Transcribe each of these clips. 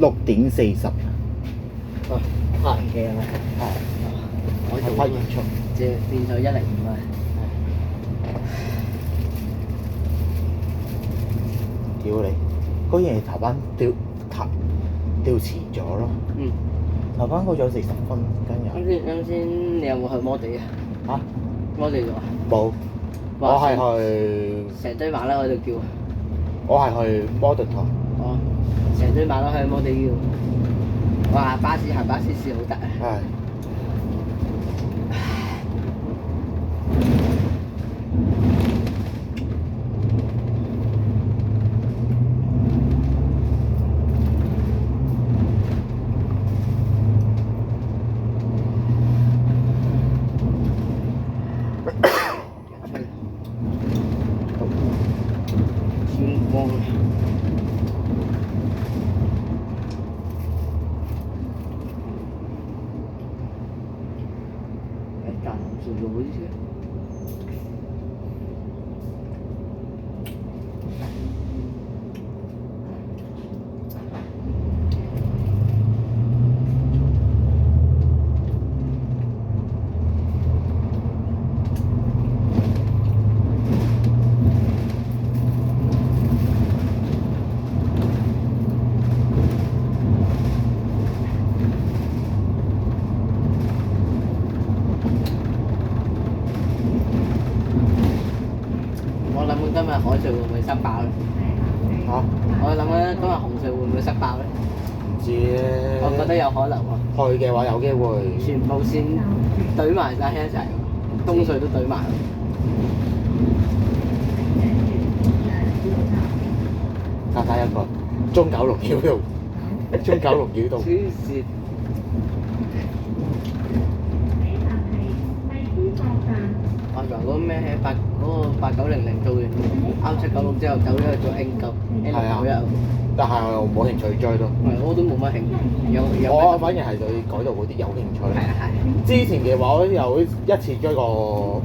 6.40。哦，拍人嘅係咪？係。我做拍完速。即係變咗105啊！屌你！嗰嘢頭班調遲咗咯。嗯。頭班過咗40分，今日。啱先你有冇去摩地啊？嚇？摩地度啊？冇。我係去。成堆馬騮喺度叫。我係去摩頓台。哦，成堆馬騮喺摩地叫。哇！巴士行巴士線好得啊！係。天光。站住咗先。我諗緊今日海隧會唔會塞爆咧？嚇？我諗緊今日紅隧會唔會塞爆咧？唔知咧。我覺得有可能喎。去嘅話有機會。全部線懟埋晒一齊喎，東隧都懟埋。隔離一個中九龍繞道，中九龍繞道。黐線！我仲嗰咩喺嗰個8900做完 R796之後走咗去做 N9 但係我冇興趣追咯。我都冇乜興趣。我反而係對改道嗰啲有興趣。係啊係。之前嘅話，我有一次追過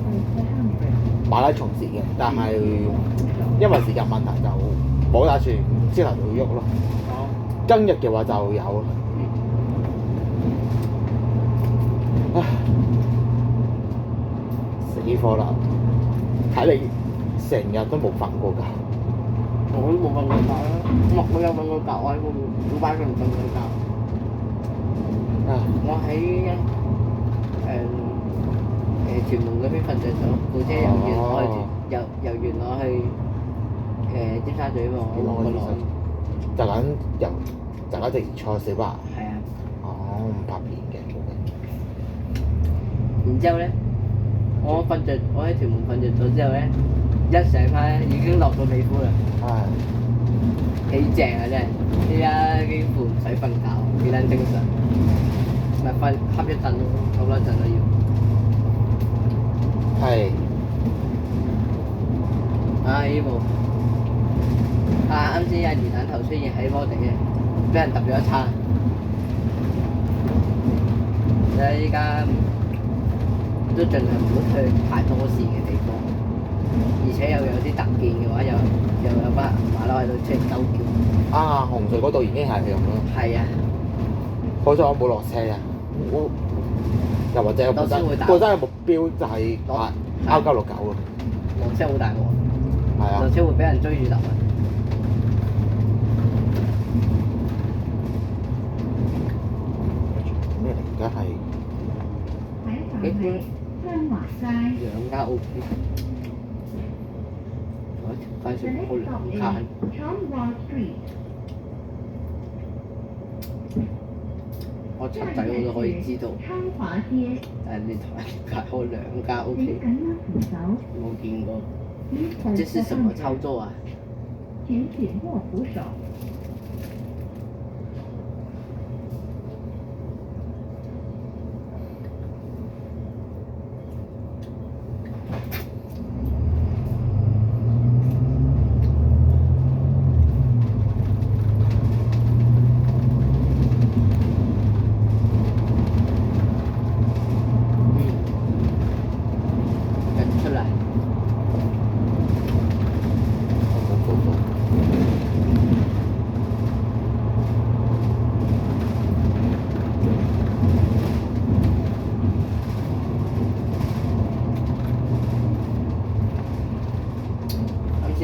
馬拉松時嘅，但係因為時間問題就冇打算之後就喐咯。哦。今日嘅話就有咯。唉，死火啦！睇你成日都冇瞓過覺。我都冇瞓過覺啦，我有瞓過覺，我喺古巴上瞓過覺。我喺屯門嗰邊瞓着咗，部車由元朗去尖沙咀嘛，我落個來。就咁由大家直坐小巴。係啊。哦，唔拍片嘅，冇嘅。然之後咧，我喺屯門瞓着咗之後咧，一醒翻已經落到美孚啦。幾正啊真係！依家幾乎唔使瞓覺，幾撚精神。咪瞓瞌一陣咯，好多陣都要。係。呢部啱先有魚蛋頭出現喺摩地嘅，俾人揼咗一餐。所以依家都盡量唔好去太多線嘅地方，而且又有啲特見嘅話，又有班馬騮喺度出嚟鳩叫。紅隧嗰度已經係咁咯。係啊。好彩我冇落車啊！又或者本身嘅目標就係R969啊。落車好大鑊。係啊。落車會俾人追住揼啊！咩嚟？而家係幾邊？兩間屋。快速過兩間。我七仔我都可以知道。但係你同人隔開兩間屋企，冇見過。這是什麼操作啊？請緊握扶手。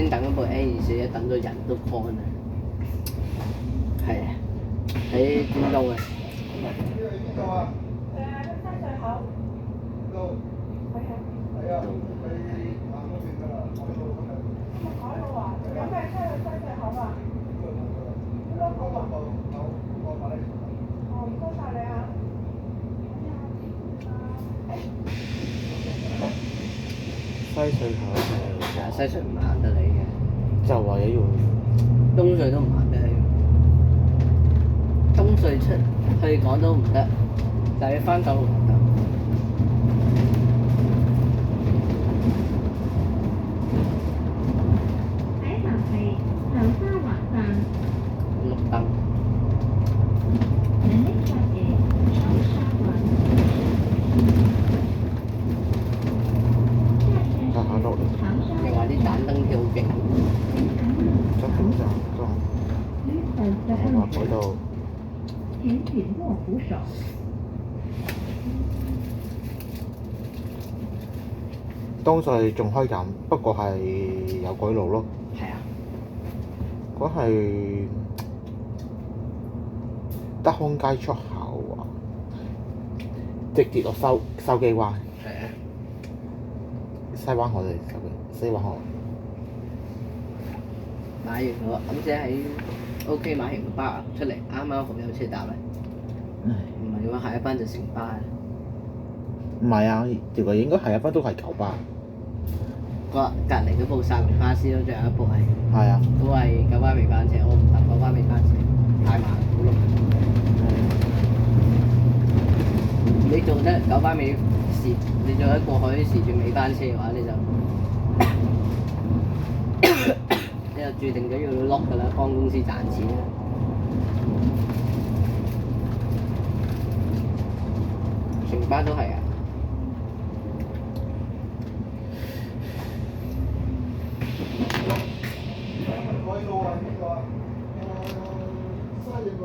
先等嗰部 N24，等到人都乾啦。係啊，喺尖東啊。邊度啊？西隧口。度。係啊。你行嗰邊㗎啦，海路嗰邊。海路啊？有咩車去西隧口啊？好多個啊。我買。哦，唔該曬你啊。西隧口係啊，西隧唔行得你嘅。就話一樣。東隧都唔行得你。東隧出去廣州唔得，但係翻九龍唔得。下一站係流沙灣站。綠燈。Next stop is 流沙灣。下下落嚟。你話啲盞燈跳好勁。真係真我話嗰度。前景莫扶手。東隧仲開緊，不過係有改路咯。係啊。嗰係德康街出口啊，直接落筲箕灣。係啊。西灣河定西灣河？買完我啱先喺 OK 買完個巴出嚟，啱啱好有車搭啦。唔係嘅話，下一班就城巴。唔係啊，條個應該下一班都係九巴。隔離嗰部薩隆巴士咯，仲有一部係。係啊。都係九巴尾班車，我唔搭九巴尾班車，太慢好碌。你做得九巴尾時，你做得過海時段尾班車嘅話，你就注定咗要碌㗎啦，幫公司賺錢啦。城巴都係啊。海路啊？邊個啊？西營喎，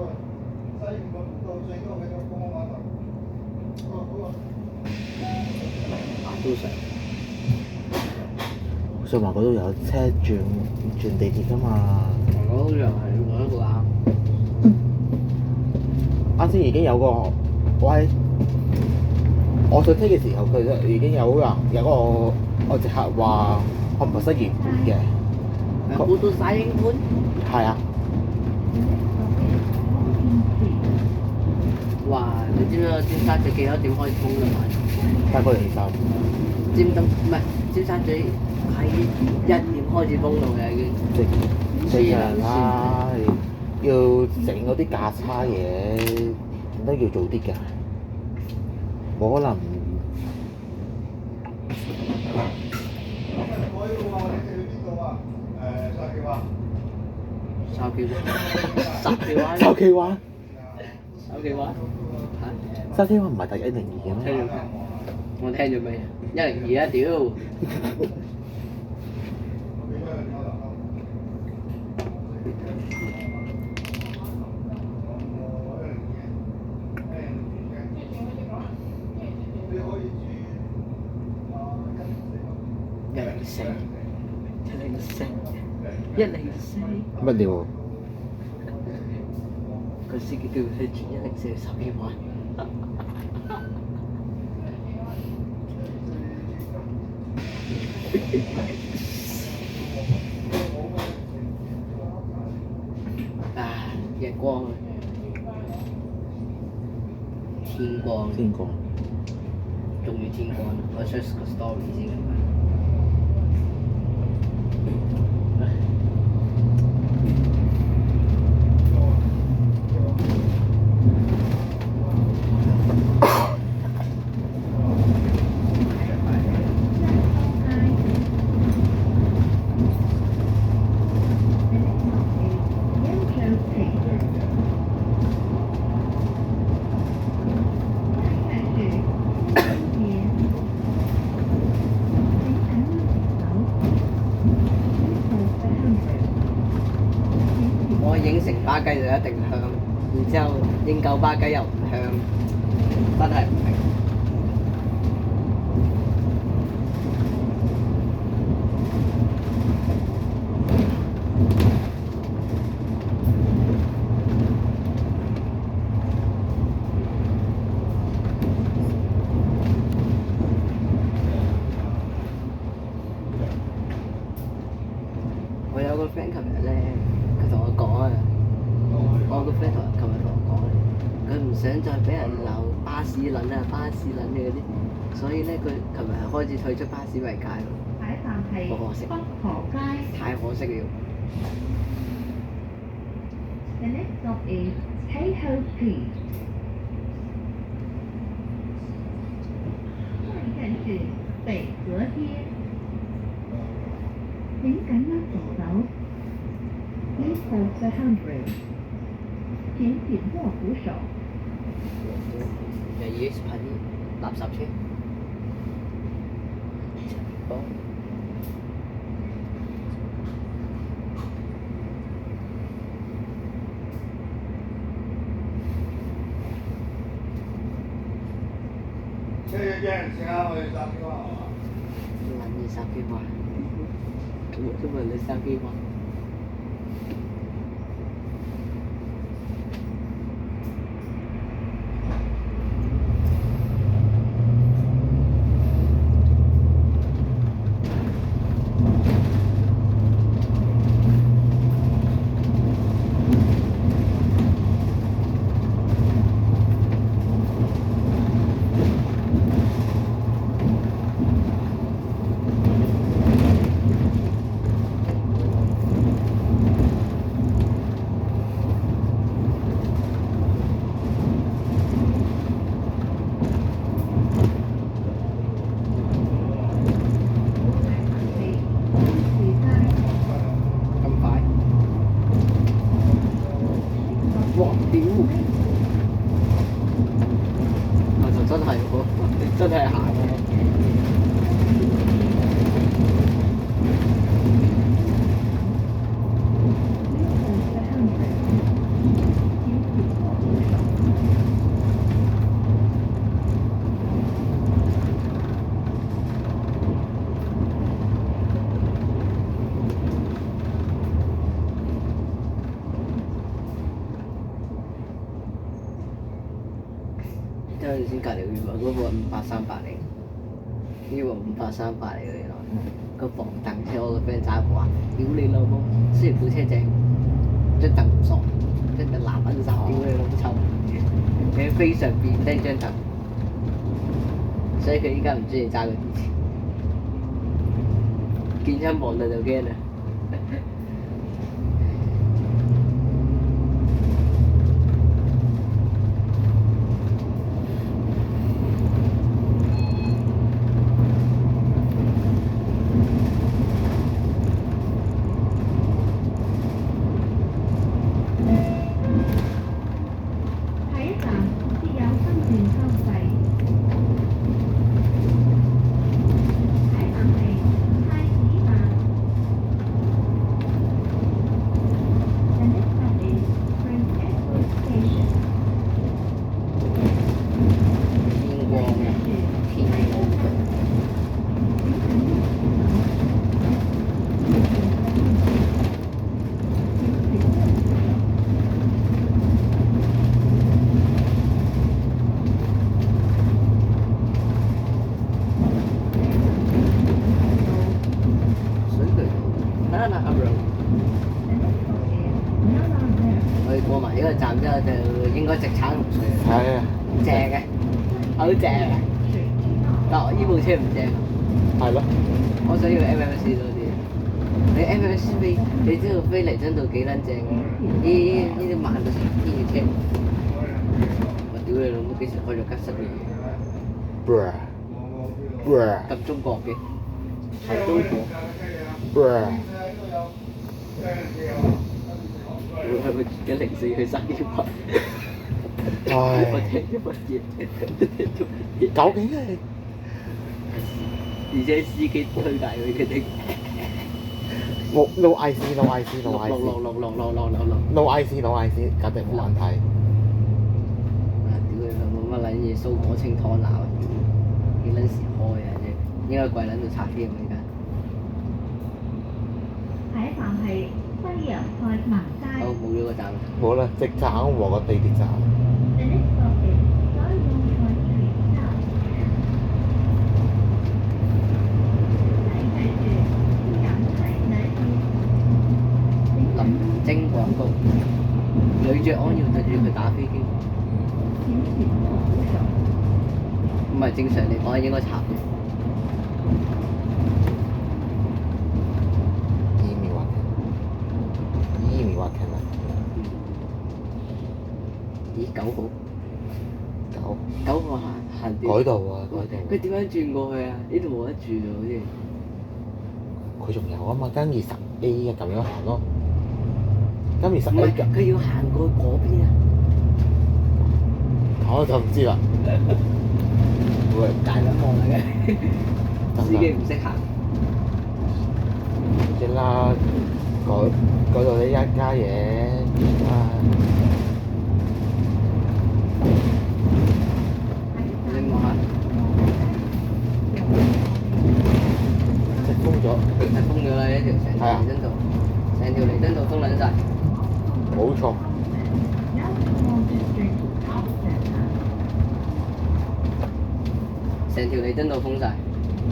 西營個到最高去到公安碼頭。都上。上環嗰度有車轉地鐵㗎嘛？我好似係我一個啱。啱先已經有個我上車嘅時候，佢就已經有個我直客話我唔係失業嘅。報到晒英冠。係啊。哇！你知唔知尖沙咀幾多點開通㗎嘛？大概2、3。尖東唔係尖沙咀係1點開始封路嘅已經。正常啦，要整嗰啲價差嘢都要早啲㗎，冇可能。筲箕灣。筲箕灣。嚇？筲箕灣唔係第102嘅咩？我聽咗未？102啊屌！104。乜料？個司機叫佢轉104去筲箕灣。日光啊！天光。終於天光啦！我 search 個 story 先。應城巴雞就一定香，然之後應九巴雞又唔香，真係唔明。我有個 friend 琴日咧，佢同我講啊，我個 friend 琴日同我講，佢唔想再俾人鬧巴士撚啊、巴士撚嘅嗰啲，所以咧佢琴日係開始退出巴士為界咯。下一站係好可惜，北河街。太可惜了。The next stop is Tahoe Street。下一站是北河街。請緊握扶手。Please hold the handrail。請緊握扶手。又要噴垃圾車。好。車嘅人先啊，我哋搭機話係嘛？玩你手機話，我都問你手機話。真係行嘅。嗰陣先隔離原來嗰部5830嚟，呢部5838嚟嘅原來，個防凳車我個 friend 揸部話：屌你老母！雖然部車正，張凳唔爽，張凳爛撚晒，屌你老母臭！佢非常變低張凳，所以佢依家唔中意揸個電池，見親望到就驚啦。我哋過埋呢個站之後就應該直橙紅隧。係啊，正嘅，好正嘅。但呢部車唔正。係咯。我想要 MMC 多啲。你 MMC 飛，你知道飛嚟真度幾撚正嘅？呢啲慢到成天嘅車。我屌你老母，幾時開咗吉室嘅嘢？咁中國嘅。係中國。會係咪104去3點8？唉，我聽咗乜嘢？究竟係？而且司機推大佢嘅的。No IC，No IC，No IC，No IC，No IC，簡直冇問題。啊！屌你老母乜撚嘢蘇果清湯腩啊！幾撚時開啊？啫，應該貴撚到拆添啊！而家。下一站係西洋菜南街。好，冇咗個站。冇啦，直站和個地鐵站。The next stop is Saigon Street South。下一站是西洋菜南街。徵廣告，女爵安要對住佢打飛機，唔係正常嚟講應該插嘅。咦9號？9號行改道啊！改道。佢點樣轉過去啊？呢度冇得轉喎，好似。佢仲有啊嘛，跟住10A 咁樣行咯。跟住10A 唔係，佢要行過嗰邊啊！我就唔知啦。會大兩望嚟嘅，司機唔識行。知啦，嗰度呢一家嘢啊。你望下，封咗，係封咗啦！呢條成條彌敦道，成條彌敦道封撚晒。冇錯。成條彌敦道封晒，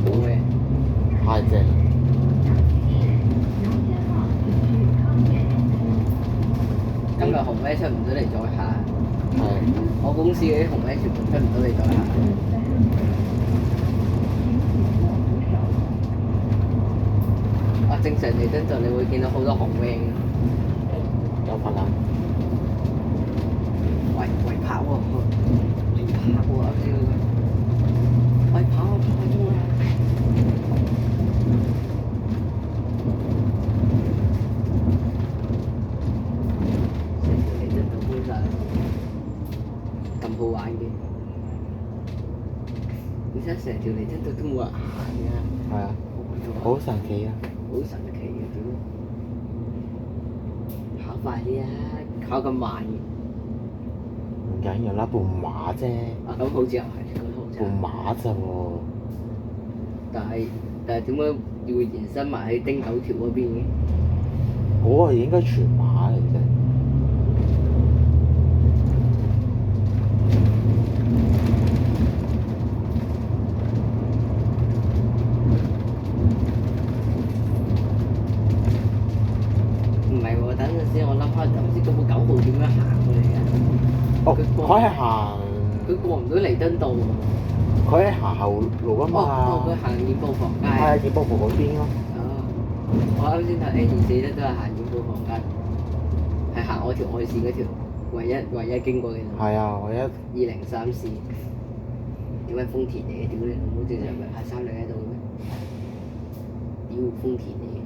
冇嘅。太正。今日紅 V 出唔到嚟再下。係。我公司嗰啲紅 V 全部出唔到嚟再下。正常彌敦道你會見到好多紅 V 嘅。有份啊！喂跑喎！跑喎！啱先嗰個。喂跑啊！咁好玩嘅，而且成條彌敦道都冇人行嘅。係啊，好神奇啊！好神奇嘅屌！跑快啲啊！跑咁慢嘅。唔緊要啦，半馬啫。啊咁好似又係，咁好似。半馬咋喎？但係點解要延伸埋喺汀九橋嗰邊嘅？嗰個應該全馬嚟啫。我諗下，唔知嗰部9號點樣行過嚟嘅？哦，佢係行。佢過唔到彌敦道喎。佢係行後路啊嘛。哦，佢行演報房街。係啊，演報房嗰邊咯。哦，我啱先睇 A24都係行演報房街，係行我條外線嗰條，唯一經過嘅。係啊，唯一。203線。點解豐田嚟嘅？屌你老母！正常咪排302喺度嘅咩？屌豐田嚟嘅。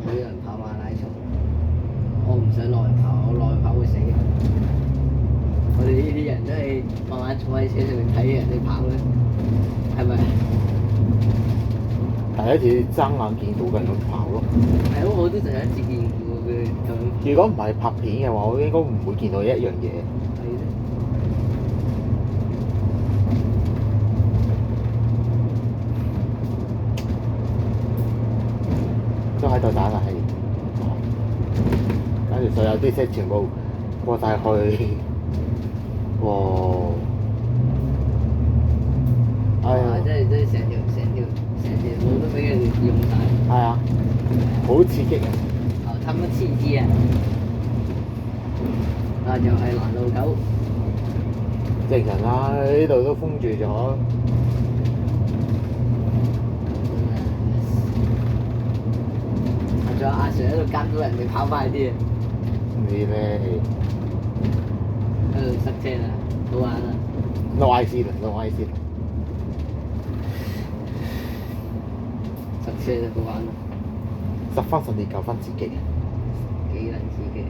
有人跑馬拉松，我唔想內跑，我內跑會死。我哋呢啲人都係慢慢坐喺車上面睇人哋跑嘅，係咪？第一次爭眼見到嘅人咁跑咯。係咯，我都第一次見過佢咁。如果唔係拍片嘅話，我應該唔會見到一樣嘢。係咯。都喺度打啦，係。跟住所有啲車全部過晒去。哇！哎呀！真係成條路都俾佢哋用晒。係啊，好刺激啊！哦，他們刺激啊！啊，就係蘭路9。正常啦，呢度都封住咗。仲有阿 Sir 喺度監督人哋跑快啲啊！你咧？喺度塞車啦，好玩啊 ！No IC 啦，No IC 啦。塞車就好玩啊10分甚至9分刺激。幾撚刺激！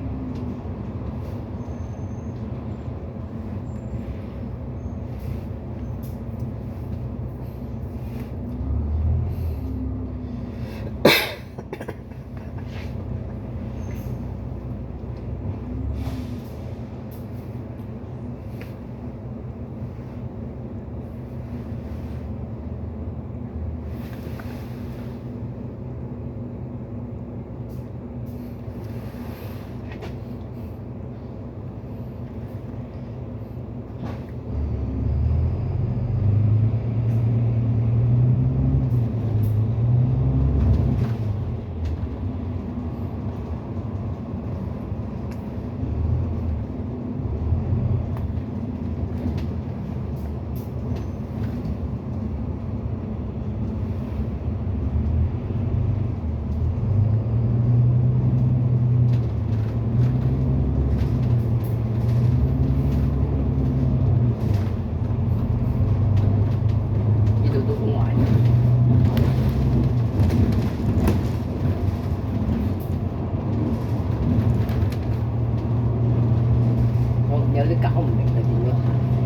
啲搞唔明佢點樣行嘅。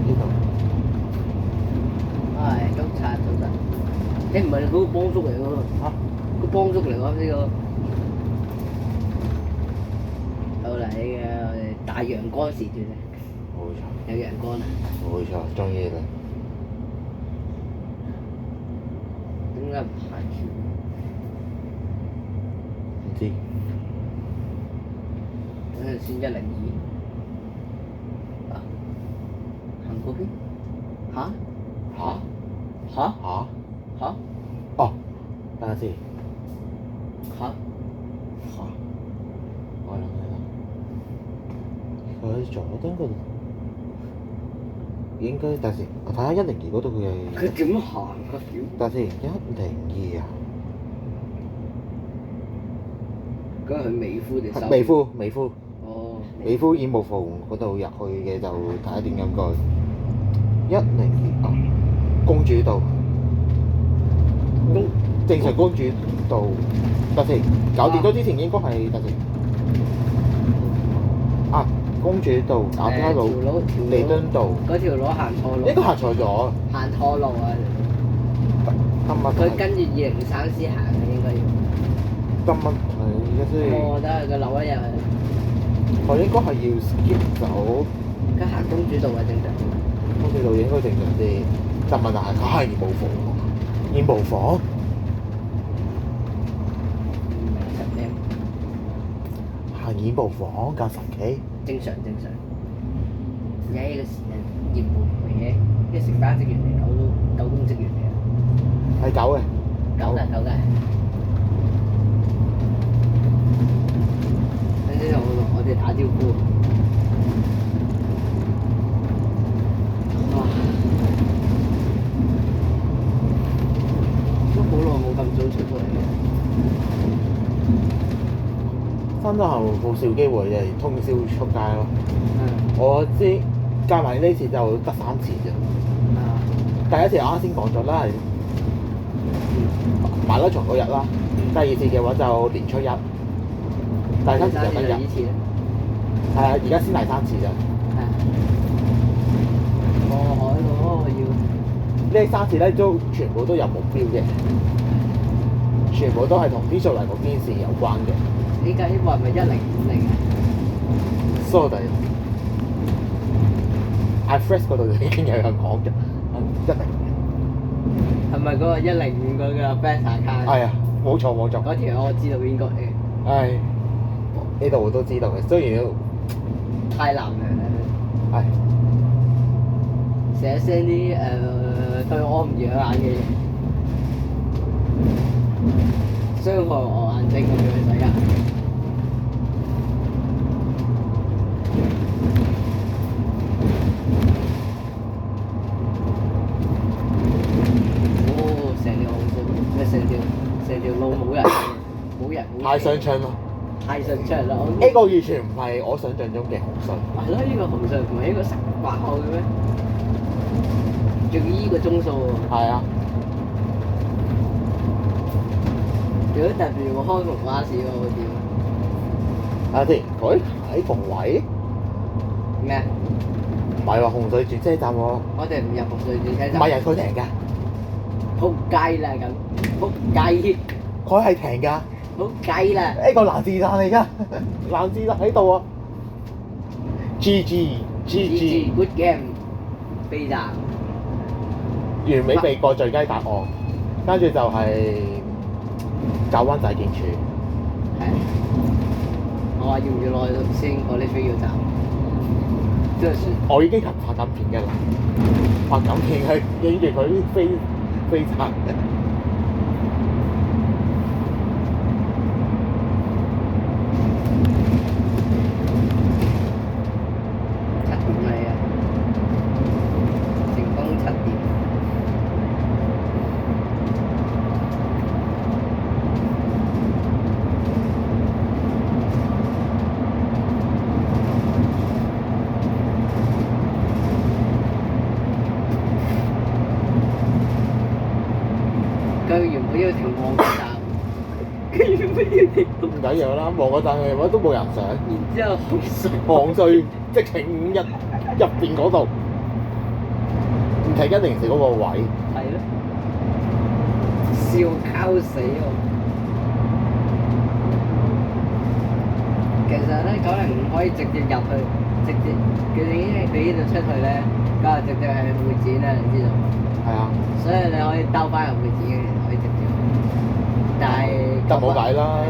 呢度唉，都拆咗得。你唔係嗰個幫叔嚟喎？嚇，個幫叔嚟喎呢個。到嚟嘅我哋大陽光時段啊！冇錯，有陽光啊！冇錯，終於啦。點解唔行住？唔知。等陣先102。啊！行過邊？嚇？嚇？嚇？嚇？嚇？哦，等下先。嚇？嚇？我諗起啦，佢喺佐敦嗰度，應該等先，我睇下102嗰度佢係。佢點行啊？屌！等先，102啊。嗰個去美孚定收？美孚，美孚。哦。美孚演舞房嗰度入去嘅就睇下點樣過。102啊，公主道。正常公主道，等先，搞掂咗之前應該係等先。啊，公主道、亞皆老、彌敦道。嗰條路行錯路。應該行錯咗。行錯路啊！今日佢跟住203先行嘅應該要。今日係一啲。我覺得佢扭一日。我應該係要 skip 走。佢行公主道啊，正常。公主道應該正常啲，但問題係佢係演舞房喎。演舞房？行演舞房咁神奇？正常。而家呢個時間演舞嘅嘢，啲成班職員嚟，九公職員嚟啊。係9嘅。9嘅。等陣我哋打招呼。哇！都好耐冇咁早出過嚟。翻咗後冇少機會就係通宵出街咯。我知加埋呢次就得3次啫。第一次啱先講咗啦，係馬拉松嗰日啦。第二次嘅話就年初1。第3次就今日。係啊，而家先第3次咋。過海嗰個要。呢3次咧都全部都有目標嘅，全部都係同啲數嚟個邊線有關嘅。依家呢個係咪1050啊？疏地 iFresh 嗰度已經有人講嘅，10。係咪嗰個105嗰個 Bank account？係啊，冇錯。嗰條我知道邊個嘅。係呢度我都知道嘅，雖然太難啦。係寫聲啲對我唔養眼嘅嘢，傷害我眼睛咁樣第一。成條路冇人，太順暢咯。太順暢啦！呢個完全唔係我想象中嘅紅隧。係咯，呢個紅隧唔係應該10八號嘅咩？仲要依個鐘數喎。係啊。如果特別我開紅巴士喎，會點啊？睇下先，佢喺同位咩啊？唔係話紅隧轉車站喎。我哋唔入紅隧轉車站。唔係人佢停㗎。仆街啦咁，仆街！佢係停㗎。仆街啦！呢個藍字彈嚟㗎，藍字彈喺度啊 ！GG good game， 飛站。完美避過最佳答案，跟住就係九灣仔警署。係。我話要唔要落去先嗰啲飛要站？即係我已經拍緊片㗎啦，拍緊片係影住佢飛站。佢原本要停旺角站，佢原本要停唔緊要啦，望嗰陣嘅都冇人上。然之後紅隧直情入邊嗰度，唔係一零四嗰個位。係咯，笑溝死我！其實咧905可以直接入去，直接佢哋已經喺呢度出去咧，咁啊直接係會展啦，你知道？係啊。所以你可以兜翻入會展嘅，可以直接。但係就冇計啦，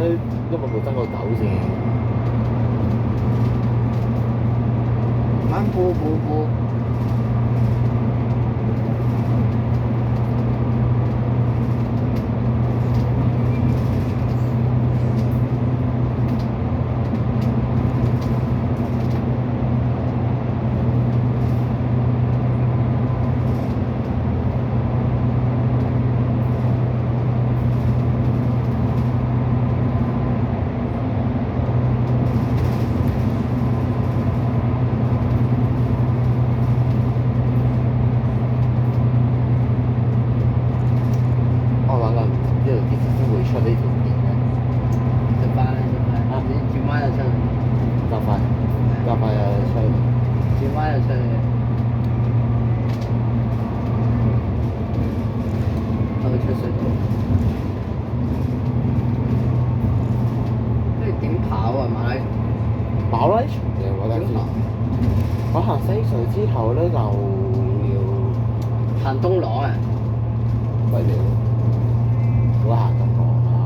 因為冇爭過9先。慢步。我行西隧之後咧就要行東朗啊！喂了，我行東朗啊！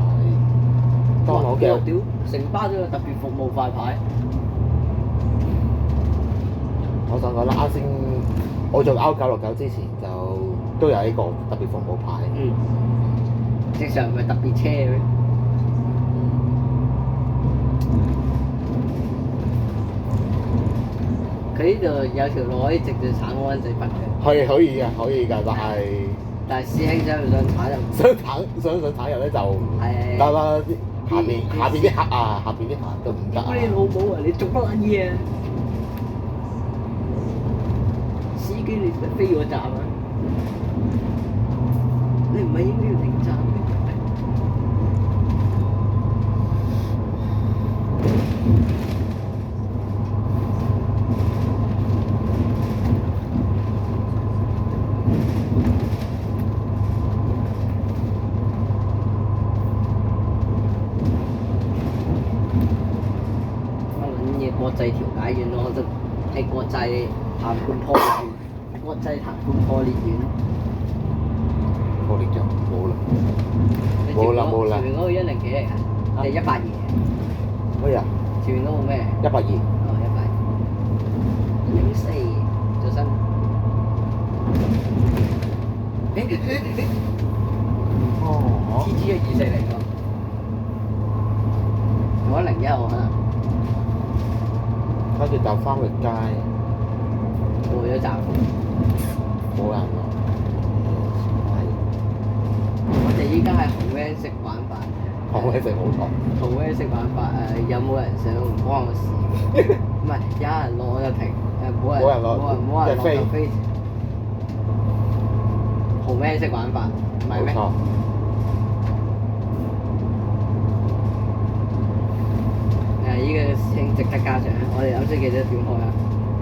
東朗嘅屌，城巴都有特別服務快牌。我想講啦，啱先我做 R969之前就都有呢個特別服務牌。嗯。正常唔係特別車咩？佢呢度有條路可以直接鏟灣仔北嘅。可以嘅，但係師兄想唔想鏟入？想鏟入咧就係得啦，下邊啲客啊，下邊啲客都唔得啊！你老母啊！你做乜撚嘢啊？司機你飛我站啊！你唔係應該要停站咩？國際調解院咯，就係國際談判破裂院，國際談判破裂院。破裂咗，冇啦。前面嗰個102嚟㗎，定182？乜嘢？前面嗰個咩？182。哦，182。04做新。哦。TG124嚟㗎。用101我可能。跟住就翻去街，過咗站，冇人咯。我哋依家係紅 van 式玩法，紅 van 式好多。紅 van 式玩法有冇人想唔關我事？唔係有人攞就停，冇人攞就飛。紅 van 式玩法，唔係咩？呢個師兄值得嘉獎，我哋啱先幾多點開啊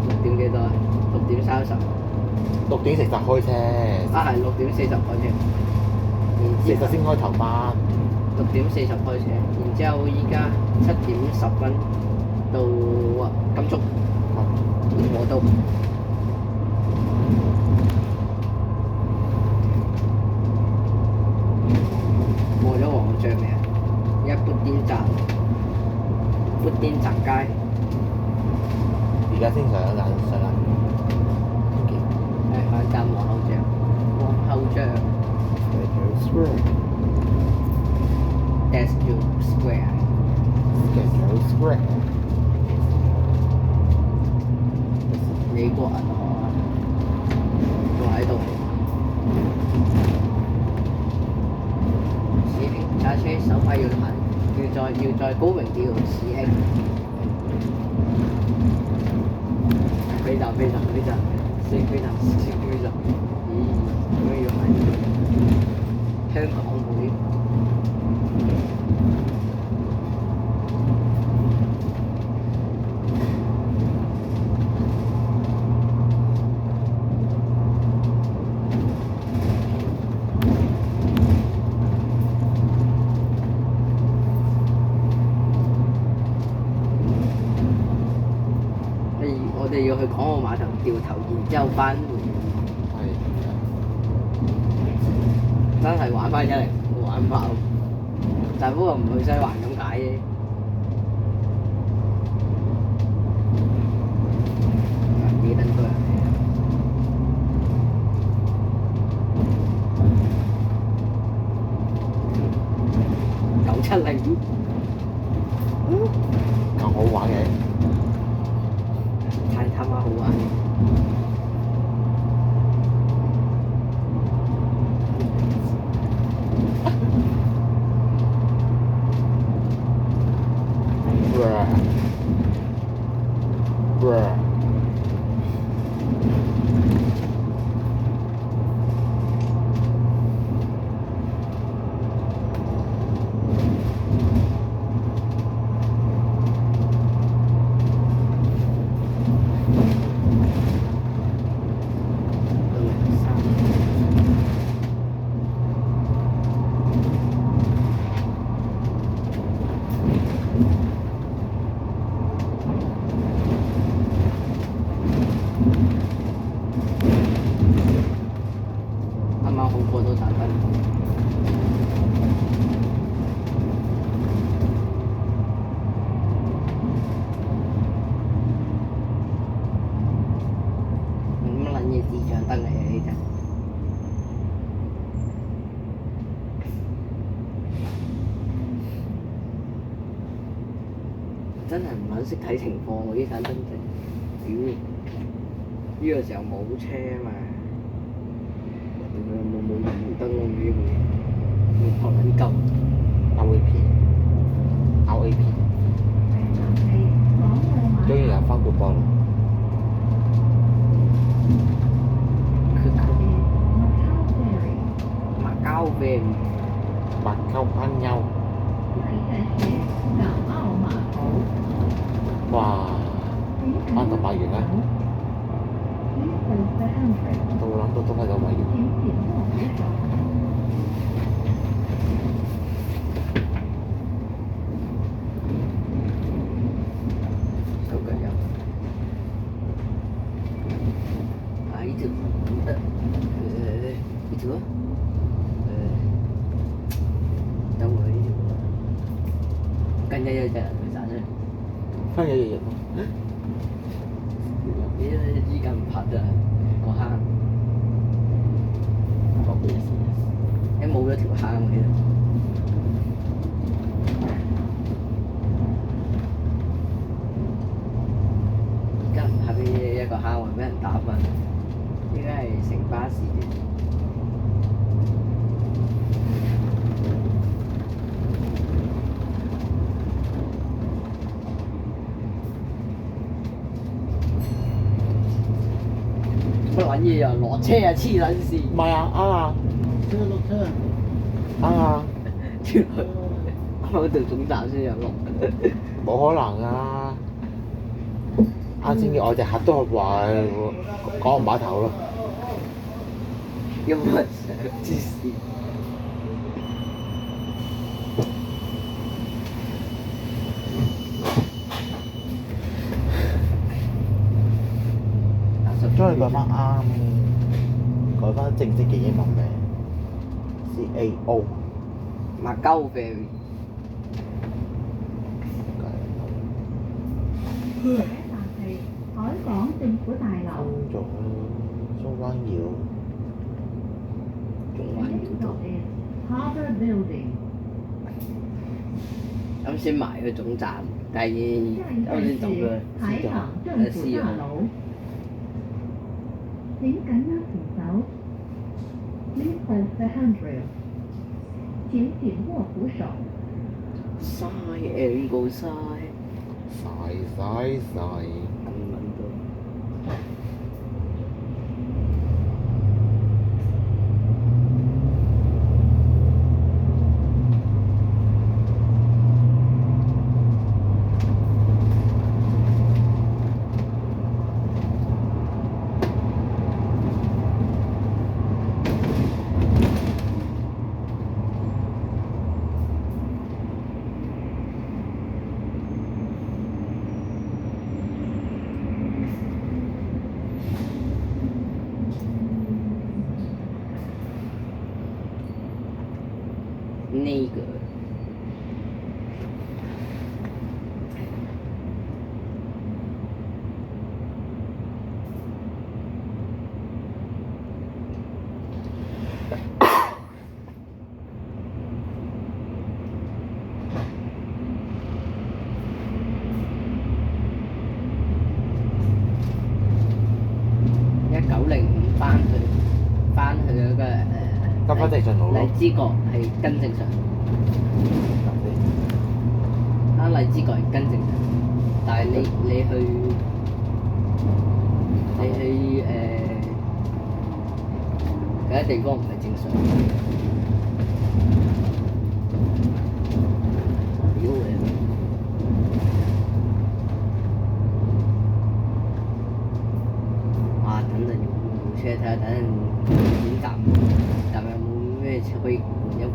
？6點幾多啊？6點30。6點40開車。啊係6點40開車。40先開頭班。6點40開車，然之後依家7點10分到金鐘，燕和道。過咗黃雀未啊？而家砵甸站。砵甸站街，而家先上啦。係下一站皇后像。Statue Square。美國銀行啊，仲喺度。師兄揸車手快要行。要再高榮啲喎，師兄。飛站，師兄飛站。咦，咁樣要係香港會。哋要去港澳碼頭掉頭，然之後翻回。係。真係玩翻110，玩爆。但不過唔去西環咁解啫。幾燈都係。970。咁好玩嘅。太他媽好玩。真係唔撚識睇情況喎！呢盞燈仔，屌！呢個時候冇車啊嘛，冇紅燈喎呢部嘢，冇學撚夠。RAP，終於有翻個波啦！馬交啡，白溝班優。哇！翻到買完啦，到諗到都喺度買完。手腳有，呢條唔得，呢條啊，等我呢條，跟一隻佢散咗。翻嘢嘢你依家唔拍㗎個坑，你冇咗條坑嘅。依家唔拍呢一個坑，會俾人打分。依家係乘巴士嘅。乜撚嘢啊？落車啊！黐撚線。唔係啊，啱啊，落車。啱啊，我到總站先有落。冇可能啊！啱先嘅我隻客都話港澳碼頭咯。有冇人上黐線？將佢改翻啱，改翻正式嘅英文名 CAO。馬交啡。海港政府大樓。中灣繞。Harbour Building。啱先埋個總站，但係啱先走咗。海港政府大樓。請緊握扶手。Please hold the handrail。請緊握扶手。嘥誒呢個嘥。嘥。咁撚多。翻去嗰個跟翻正常路咯荔。枝角係跟正常，荔枝角係跟正常，但係你去嗰啲地方唔係正常。屌你！啊，等陣要換車睇下，等陣點站有冇咩車可以換一換。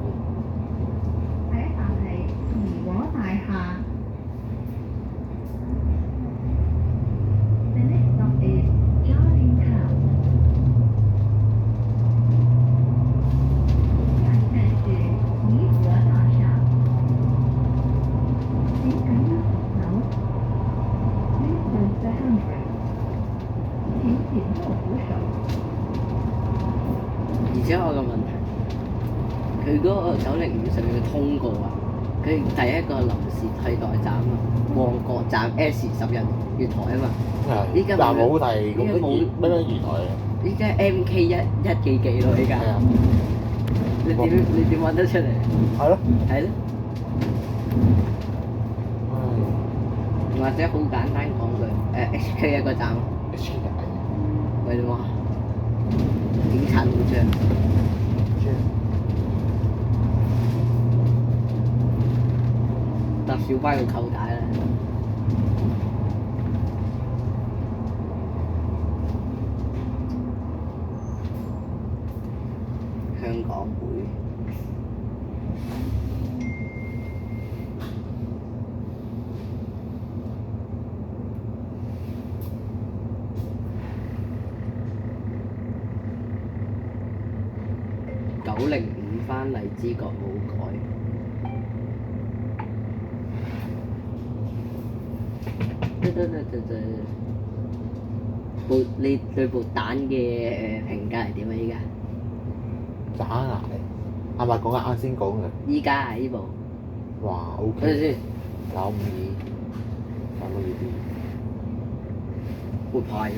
下一站係怡和大廈。The next stop is Darling Town。下一站是怡和大廈。請緊握扶手。Please hold the handbrake。請緊握扶手。而且我個問題，佢嗰個905上面嘅通告啊，佢第一個臨時替代站啊，旺角站 S11月台啊嘛。依家嗱冇第咁乜嘢乜嘢二台啊？依家 MK 一幾幾咯，依家。係啊。你點揾得出嚟？係咯。係咯。或者好簡單講句，HK 一個站。HK 喂你話，警察路障。搭小巴要扣帶啦。香港會。905翻荔枝角冇改。你對部蛋嘅評價係點啊？依家渣牙係咪講緊啱先講嘅？依家啊，依部。哇 OK。等陣先。952，952活牌咁。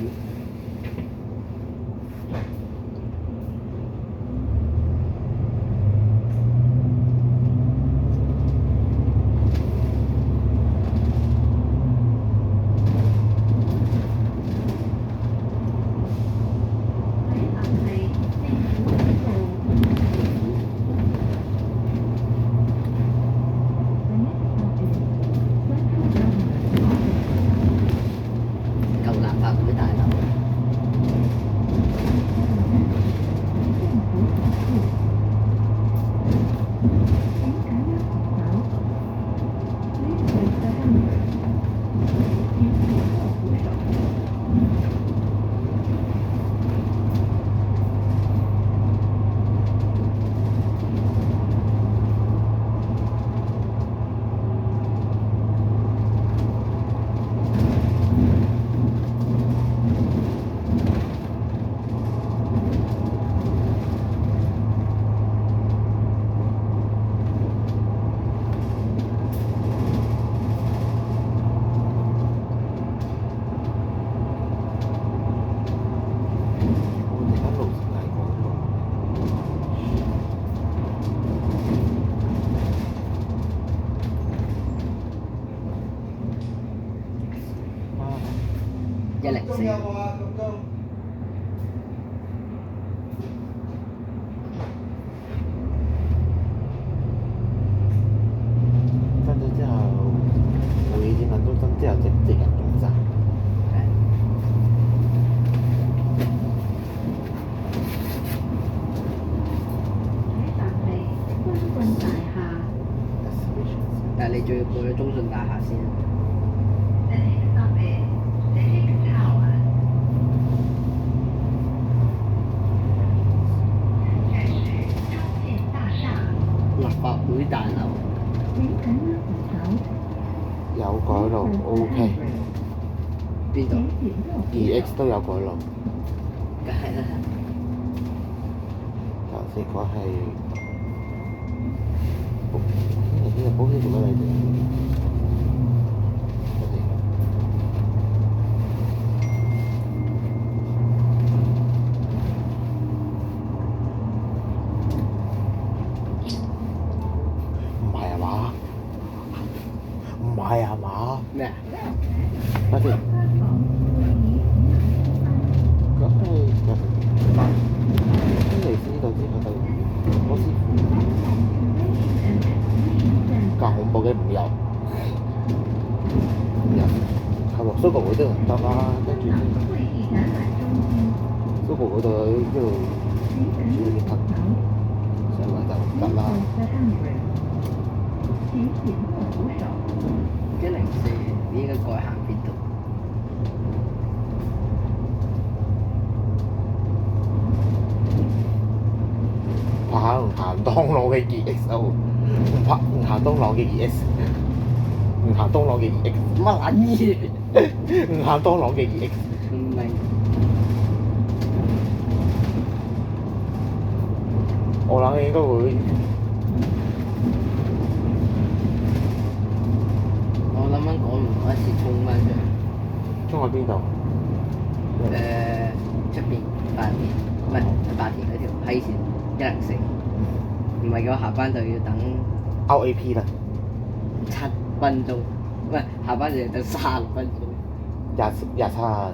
但係你仲要過咗中信大廈先。立法會大樓。有改路 OK。邊度2X 都有改路。梗係啦。頭先講係。呢個保險做乜嚟嘅？等先。咁你嚟呢度之後就我師傅更恐怖嘅5日，5日係喎，蘇國會都唔得啦，跟住蘇國嗰度一路住嗰啲級，所以話就唔得啦。104應該改行邊度？行東路嘅 2XO， 唔行東路嘅 2X， 唔行東路嘅 2X， 乜撚嘢？唔行東路嘅 2X。唔明。我諗應該會。我諗緊趕唔趕一次衝翻上？衝去邊度？出邊8田，唔係8田嗰條閪線104。唔係嘅話，下班就要等 RAP 啦7分鐘，唔係下班就要等36分鐘。廿七啊！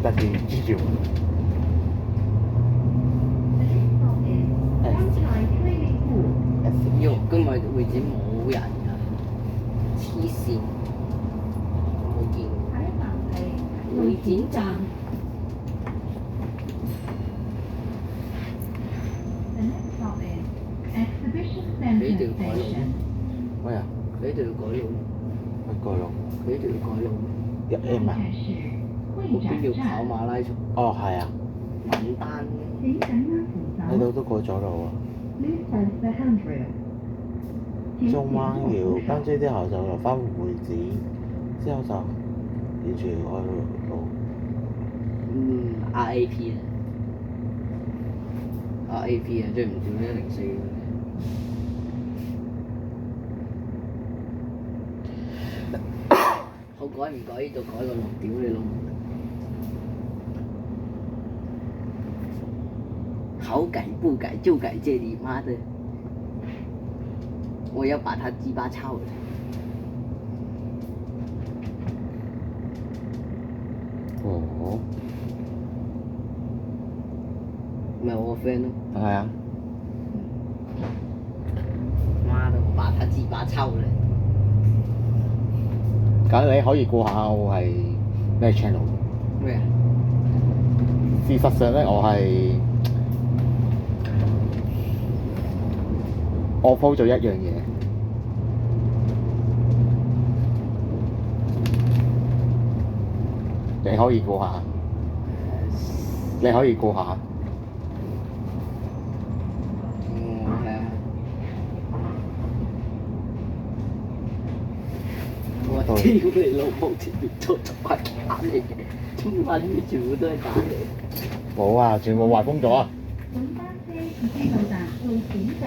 跟住記住。喲，今日會展冇人㗎，黐線，冇見。會展站。佢呢條改路，咩啊？佢呢條改路，乜改路？佢呢條改路。1M 啊？嗰邊要跑馬拉松。哦，係啊。簡單。喺度都過咗路啊。中灣橋，跟住之後就落翻會展，之後就沿住嗰路。RAP 啊，RAP 啊，追唔到104嘅。我改唔改呢度改個6屌你老母！好改不改就改這你媽的！我要把它雞巴抄了。哦。咪我個 friend 咯。係啊。媽的，我把他雞巴抄了。咁你可以估下我係咩 channel？咩啊？事實上咧，我 po 咗一樣嘢，你可以估下。你可以估下。係啊。我屌你老母！前面做乜假嚟嘅？中文全部都係假嚟。冇啊，全部壞封咗啊！本班車已經到達會展站。